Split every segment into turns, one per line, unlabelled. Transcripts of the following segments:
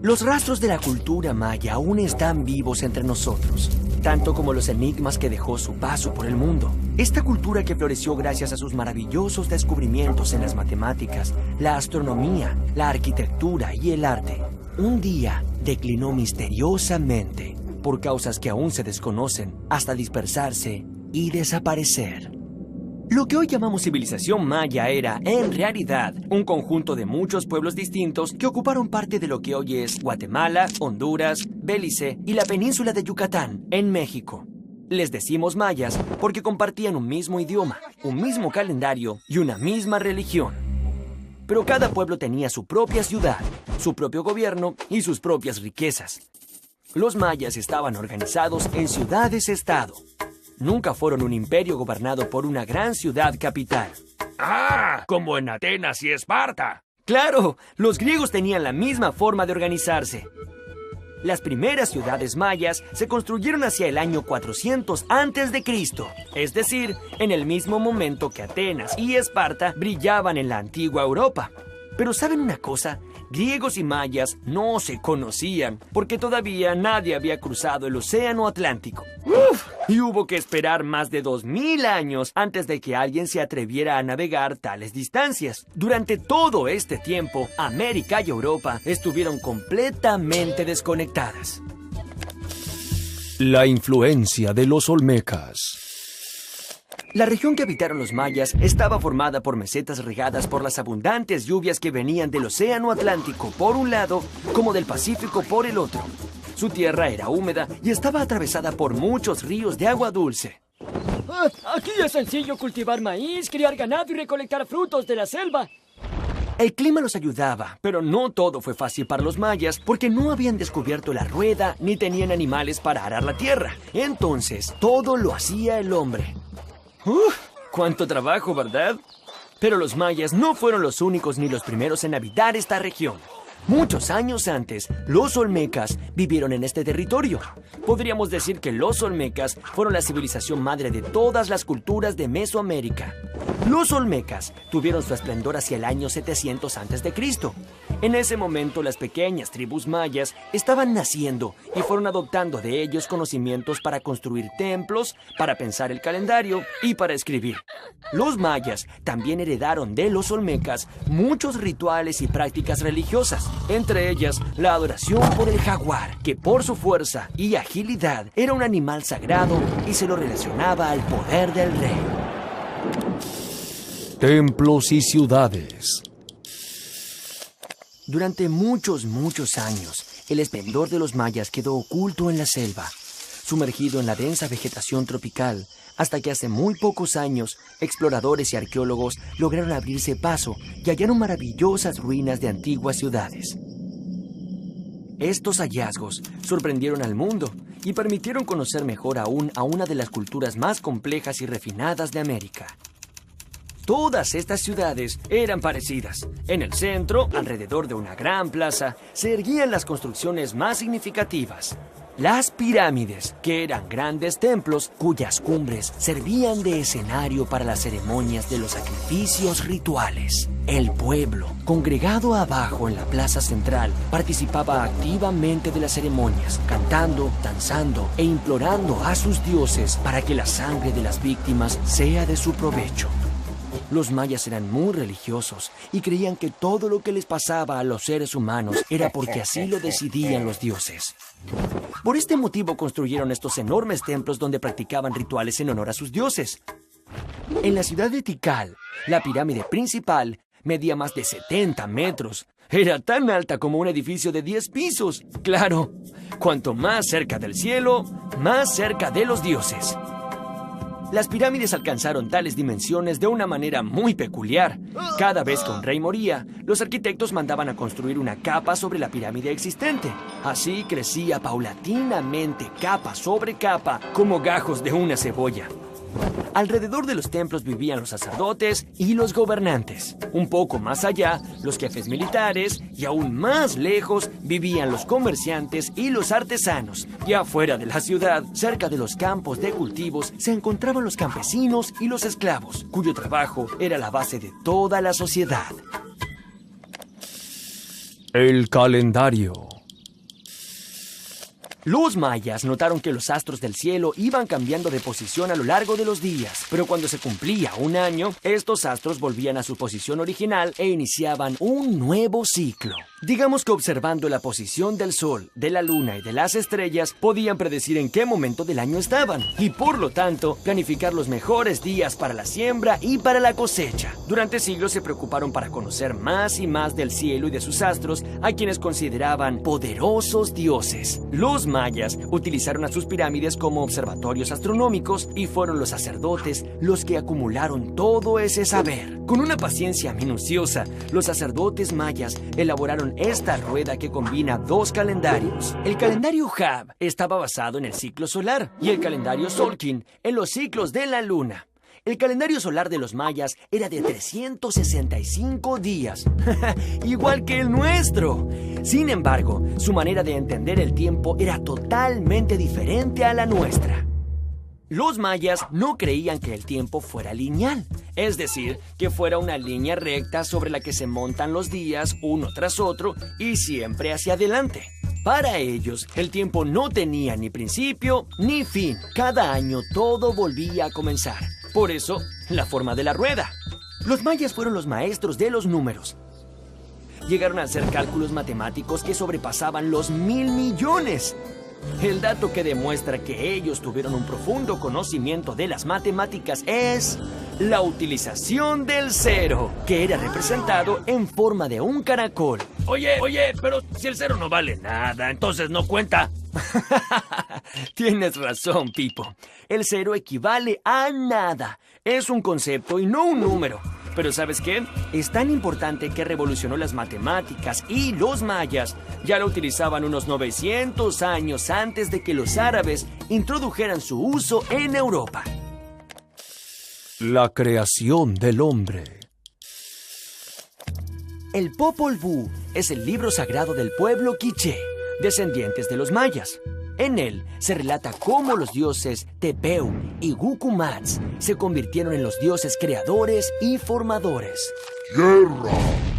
Los rastros de la cultura maya aún están vivos entre nosotros, tanto como los enigmas que dejó su paso por el mundo. Esta cultura que floreció gracias a sus maravillosos descubrimientos en las matemáticas, la astronomía, la arquitectura y el arte, un día declinó misteriosamente por causas que aún se desconocen hasta dispersarse y desaparecer. Lo que hoy llamamos civilización maya era, en realidad, un conjunto de muchos pueblos distintos que ocuparon parte de lo que hoy es Guatemala, Honduras, Belice y la península de Yucatán, en México. Les decimos mayas porque compartían un mismo idioma, un mismo calendario y una misma religión. Pero cada pueblo tenía su propia ciudad, su propio gobierno y sus propias riquezas. Los mayas estaban organizados en ciudades-estado. Nunca fueron un imperio gobernado por una gran ciudad capital.
¡Ah! Como en Atenas y Esparta.
¡Claro! Los griegos tenían la misma forma de organizarse. Las primeras ciudades mayas se construyeron hacia el año 400 a.C., es decir, en el mismo momento que Atenas y Esparta brillaban en la antigua Europa. Pero ¿saben una cosa? Griegos y mayas no se conocían, porque todavía nadie había cruzado el océano Atlántico. ¡Uf! Y hubo que esperar más de 2000 años antes de que alguien se atreviera a navegar tales distancias. Durante todo este tiempo, América y Europa estuvieron completamente desconectadas.
La influencia de los olmecas.
La región que habitaron los mayas estaba formada por mesetas regadas por las abundantes lluvias que venían del océano Atlántico por un lado, como del Pacífico por el otro. Su tierra era húmeda y estaba atravesada por muchos ríos de agua dulce.
Aquí es sencillo cultivar maíz, criar ganado y recolectar frutos de la selva.
El clima los ayudaba, pero no todo fue fácil para los mayas porque no habían descubierto la rueda ni tenían animales para arar la tierra. Entonces, todo lo hacía el hombre. ¡Cuánto trabajo, ¿verdad? Pero los mayas no fueron los únicos ni los primeros en habitar esta región. Muchos años antes, los olmecas vivieron en este territorio. Podríamos decir que los olmecas fueron la civilización madre de todas las culturas de Mesoamérica. Los olmecas tuvieron su esplendor hacia el año 700 a.C. En ese momento, las pequeñas tribus mayas estaban naciendo y fueron adoptando de ellos conocimientos para construir templos, para pensar el calendario y para escribir. Los mayas también heredaron de los olmecas muchos rituales y prácticas religiosas, entre ellas la adoración por el jaguar, que por su fuerza y agilidad era un animal sagrado y se lo relacionaba al poder del rey.
Templos y ciudades.
Durante muchos años, el esplendor de los mayas quedó oculto en la selva, sumergido en la densa vegetación tropical, hasta que hace muy pocos años, exploradores y arqueólogos lograron abrirse paso y hallaron maravillosas ruinas de antiguas ciudades. Estos hallazgos sorprendieron al mundo y permitieron conocer mejor aún a una de las culturas más complejas y refinadas de América. Todas estas ciudades eran parecidas. En el centro, alrededor de una gran plaza, se erguían las construcciones más significativas. Las pirámides, que eran grandes templos cuyas cumbres servían de escenario para las ceremonias de los sacrificios rituales. El pueblo, congregado abajo en la plaza central, participaba activamente de las ceremonias, cantando, danzando e implorando a sus dioses para que la sangre de las víctimas sea de su provecho. Los mayas eran muy religiosos y creían que todo lo que les pasaba a los seres humanos era porque así lo decidían los dioses. Por este motivo construyeron estos enormes templos donde practicaban rituales en honor a sus dioses. En la ciudad de Tikal, la pirámide principal medía más de 70 metros. Era tan alta como un edificio de 10 pisos. Claro, cuanto más cerca del cielo, más cerca de los dioses. Las pirámides alcanzaron tales dimensiones de una manera muy peculiar. Cada vez que un rey moría, los arquitectos mandaban a construir una capa sobre la pirámide existente. Así crecía paulatinamente, capa sobre capa, como gajos de una cebolla. Alrededor de los templos vivían los sacerdotes y los gobernantes. Un poco más allá, los jefes militares, y aún más lejos, vivían los comerciantes y los artesanos. Y afuera de la ciudad, cerca de los campos de cultivos, se encontraban los campesinos y los esclavos, cuyo trabajo era la base de toda la sociedad.
El calendario.
Los mayas notaron que los astros del cielo iban cambiando de posición a lo largo de los días, pero cuando se cumplía un año, estos astros volvían a su posición original e iniciaban un nuevo ciclo. Digamos que observando la posición del sol, de la luna y de las estrellas, podían predecir en qué momento del año estaban, y por lo tanto, planificar los mejores días para la siembra y para la cosecha. Durante siglos se preocuparon para conocer más y más del cielo y de sus astros, a quienes consideraban poderosos dioses. Los mayas utilizaron a sus pirámides como observatorios astronómicos y fueron los sacerdotes los que acumularon todo ese saber. Con una paciencia minuciosa, los sacerdotes mayas elaboraron esta rueda que combina dos calendarios. El calendario Hab estaba basado en el ciclo solar y el calendario Solkin en los ciclos de la luna. El calendario solar de los mayas era de 365 días, igual que el nuestro. Sin embargo, su manera de entender el tiempo era totalmente diferente a la nuestra. Los mayas no creían que el tiempo fuera lineal, es decir, que fuera una línea recta sobre la que se montan los días uno tras otro y siempre hacia adelante. Para ellos, el tiempo no tenía ni principio ni fin. Cada año todo volvía a comenzar. Por eso, la forma de la rueda. Los mayas fueron los maestros de los números. Llegaron a hacer cálculos matemáticos que sobrepasaban los 1,000 millones. El dato que demuestra que ellos tuvieron un profundo conocimiento de las matemáticas es la utilización del cero, que era representado en forma de un caracol.
Oye, pero si el cero no vale nada, entonces no cuenta.
Tienes razón, Pipo. El cero equivale a nada. Es un concepto y no un número. Pero ¿sabes qué? Es tan importante que revolucionó las matemáticas y los mayas ya lo utilizaban unos 900 años antes de que los árabes introdujeran su uso en Europa.
La creación del hombre.
El Popol Vuh es el libro sagrado del pueblo quiché, descendientes de los mayas. En él se relata cómo los dioses Tepeu y Gucumatz se convirtieron en los dioses creadores y formadores.
¡Tierra!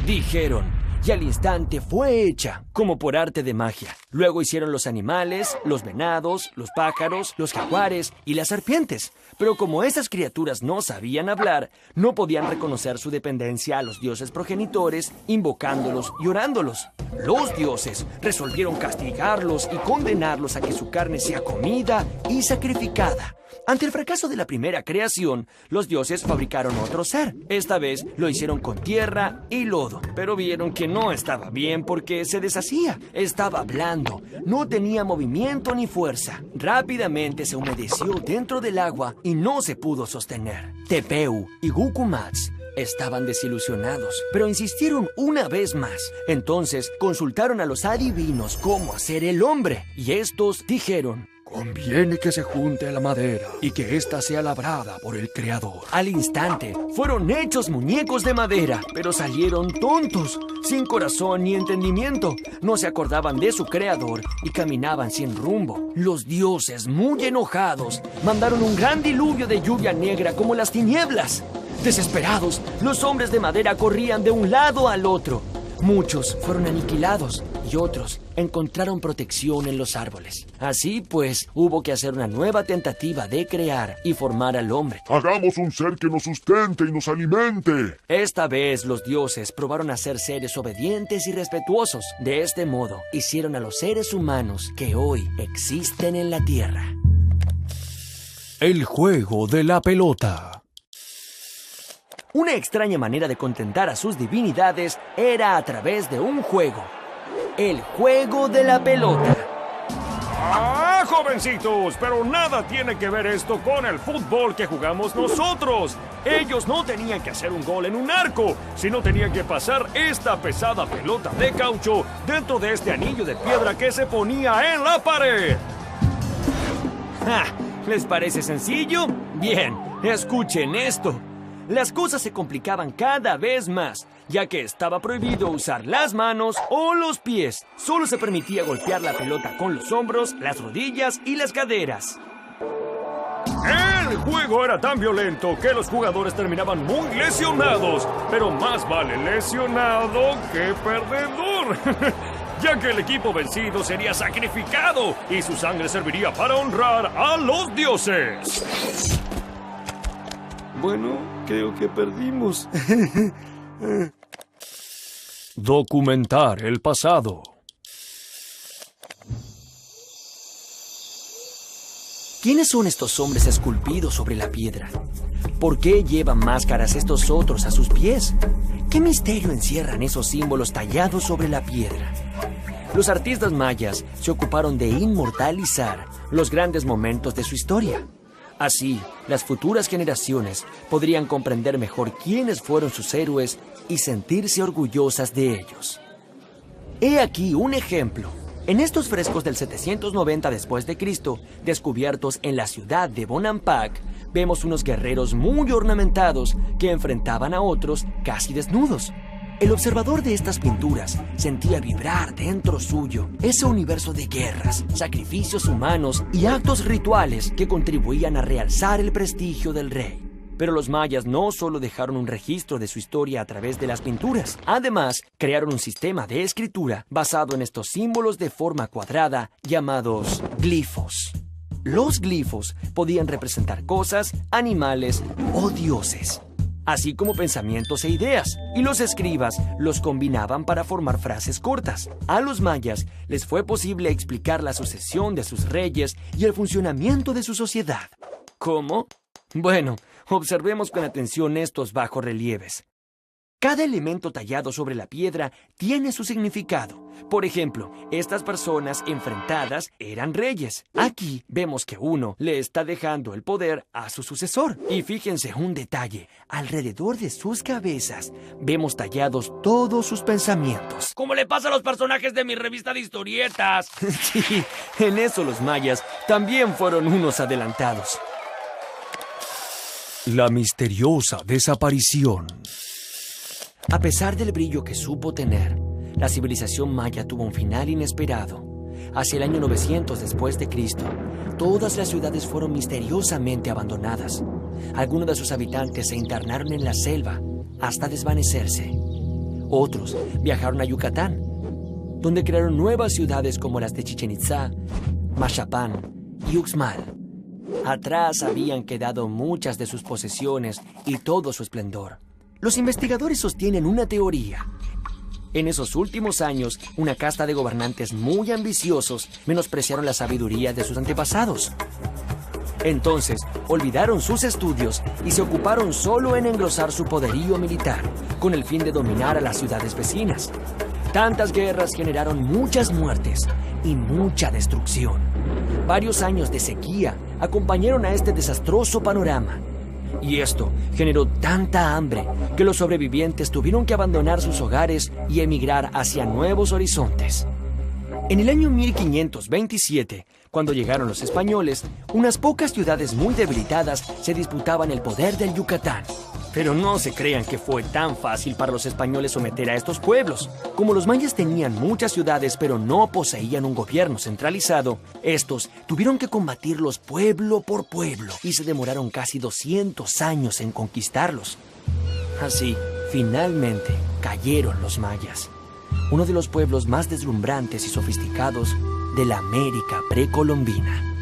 Dijeron, y al instante fue hecha, como por arte de magia. Luego hicieron los animales, los venados, los pájaros, los jaguares y las serpientes. Pero como esas criaturas no sabían hablar, no podían reconocer su dependencia a los dioses progenitores, invocándolos y orándolos. Los dioses resolvieron castigarlos y condenarlos a que su carne sea comida y sacrificada. Ante el fracaso de la primera creación, los dioses fabricaron otro ser. Esta vez lo hicieron con tierra y lodo, pero vieron que no estaba bien porque se deshacía. Estaba blando, no tenía movimiento ni fuerza. Rápidamente se humedeció dentro del agua y no se pudo sostener. Tepeu y Gucumatz estaban desilusionados, pero insistieron una vez más. Entonces consultaron a los adivinos cómo hacer el hombre, y estos dijeron:
Conviene que se junte la madera y que ésta sea labrada por el Creador.
Al instante, fueron hechos muñecos de madera, pero salieron tontos, sin corazón ni entendimiento. No se acordaban de su Creador y caminaban sin rumbo. Los dioses, muy enojados, mandaron un gran diluvio de lluvia negra como las tinieblas. Desesperados, los hombres de madera corrían de un lado al otro. Muchos fueron aniquilados y otros encontraron protección en los árboles. Así pues, hubo que hacer una nueva tentativa de crear y formar al hombre.
Hagamos un ser que nos sustente y nos alimente.
Esta vez los dioses probaron a ser seres obedientes y respetuosos. De este modo, hicieron a los seres humanos que hoy existen en la tierra.
El juego de la pelota.
Una extraña manera de contentar a sus divinidades era a través de un juego. El juego de la pelota.
¡Ah, jovencitos! Pero nada tiene que ver esto con el fútbol que jugamos nosotros. Ellos no tenían que hacer un gol en un arco, sino tenían que pasar esta pesada pelota de caucho dentro de este anillo de piedra que se ponía en la pared.
¡Ja! ¿Les parece sencillo? Bien, escuchen esto. Las cosas se complicaban cada vez más, ya que estaba prohibido usar las manos o los pies. Solo se permitía golpear la pelota con los hombros, las rodillas y las caderas.
El juego era tan violento que los jugadores terminaban muy lesionados, pero más vale lesionado que perdedor. ya que el equipo vencido sería sacrificado y su sangre serviría para honrar a los dioses.
Bueno, creo que perdimos.
Documentar el pasado.
¿Quiénes son estos hombres esculpidos sobre la piedra? ¿Por qué llevan máscaras estos otros a sus pies? ¿Qué misterio encierran esos símbolos tallados sobre la piedra? Los artistas mayas se ocuparon de inmortalizar los grandes momentos de su historia. Así, las futuras generaciones podrían comprender mejor quiénes fueron sus héroes y sentirse orgullosas de ellos. He aquí un ejemplo. En estos frescos del 790 después de Cristo, descubiertos en la ciudad de Bonampak, vemos unos guerreros muy ornamentados que enfrentaban a otros casi desnudos. El observador de estas pinturas sentía vibrar dentro suyo ese universo de guerras, sacrificios humanos y actos rituales que contribuían a realzar el prestigio del rey. Pero los mayas no solo dejaron un registro de su historia a través de las pinturas, además crearon un sistema de escritura basado en estos símbolos de forma cuadrada llamados glifos. Los glifos podían representar cosas, animales o dioses, así como pensamientos e ideas, y los escribas los combinaban para formar frases cortas. A los mayas les fue posible explicar la sucesión de sus reyes y el funcionamiento de su sociedad. ¿Cómo? Bueno, observemos con atención estos bajorrelieves. Cada elemento tallado sobre la piedra tiene su significado. Por ejemplo, estas personas enfrentadas eran reyes. Aquí vemos que uno le está dejando el poder a su sucesor. Y fíjense un detalle, alrededor de sus cabezas vemos tallados todos sus pensamientos.
¿Cómo le pasa a los personajes de mi revista de historietas?
Sí, en eso los mayas también fueron unos adelantados.
La misteriosa desaparición.
A pesar del brillo que supo tener, la civilización maya tuvo un final inesperado. Hacia el año 900 después de Cristo, todas las ciudades fueron misteriosamente abandonadas. Algunos de sus habitantes se internaron en la selva hasta desvanecerse. Otros viajaron a Yucatán, donde crearon nuevas ciudades como las de Chichén Itzá, Mashapán y Uxmal. Atrás habían quedado muchas de sus posesiones y todo su esplendor. Los investigadores sostienen una teoría. En esos últimos años, una casta de gobernantes muy ambiciosos menospreciaron la sabiduría de sus antepasados. Entonces, olvidaron sus estudios y se ocuparon solo en engrosar su poderío militar, con el fin de dominar a las ciudades vecinas. Tantas guerras generaron muchas muertes y mucha destrucción. Varios años de sequía acompañaron a este desastroso panorama. Y esto generó tanta hambre que los sobrevivientes tuvieron que abandonar sus hogares y emigrar hacia nuevos horizontes. En el año 1527, cuando llegaron los españoles, unas pocas ciudades muy debilitadas se disputaban el poder del Yucatán. Pero no se crean que fue tan fácil para los españoles someter a estos pueblos. Como los mayas tenían muchas ciudades pero no poseían un gobierno centralizado, estos tuvieron que combatirlos pueblo por pueblo y se demoraron casi 200 años en conquistarlos. Así, finalmente, cayeron los mayas, uno de los pueblos más deslumbrantes y sofisticados de la América precolombina.